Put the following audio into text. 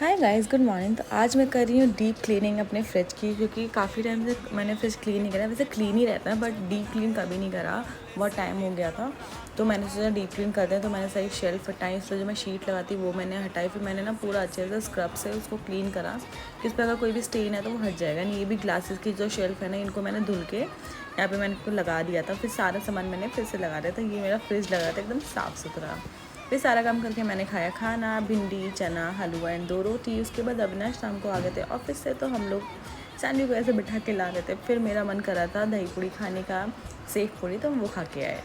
Hi guys, good morning. तो आज मैं कर रही हूँ डीप क्लीनिंग अपने फ्रिज की, क्योंकि काफ़ी टाइम से मैंने फ्रिज क्लीन नहीं करा। वैसे क्लीन ही रहता है बट डीप क्लीन कभी नहीं करा, बहुत टाइम हो गया था। तो मैंने सोचा डीप क्लीन करते हैं। तो मैंने सारी शेल्फ हटाई, उस पर जो मैं शीट लगाती वो मैंने हटाई। फिर मैंने ना पूरा अच्छे से स्क्रब से उसको क्लीन करा कि इस पर अगर कोई भी स्टेन है तो वो हट जाएगा नहीं। ये भी ग्लासेस की जो शेल्फ है ना, इनको मैंने धुल के यहाँ पे मैंने इनको लगा दिया था। फिर सारा सामान मैंने फिर से लगा दिया था। ये मेरा फ्रिज लगा था एकदम साफ़ सुथरा। फिर सारा काम करके मैंने खाया खाना, भिंडी, चना, हलवा एंड 2 रोटी। उसके बाद अविनाश शाम को आ गए थे ऑफिस से, तो हम लोग सैंडविच को ऐसे बिठा के ला रहे थे। फिर मेरा मन कर रहा था दही पूड़ी खाने का, सेव पूड़ी, तो हम वो खा के आए।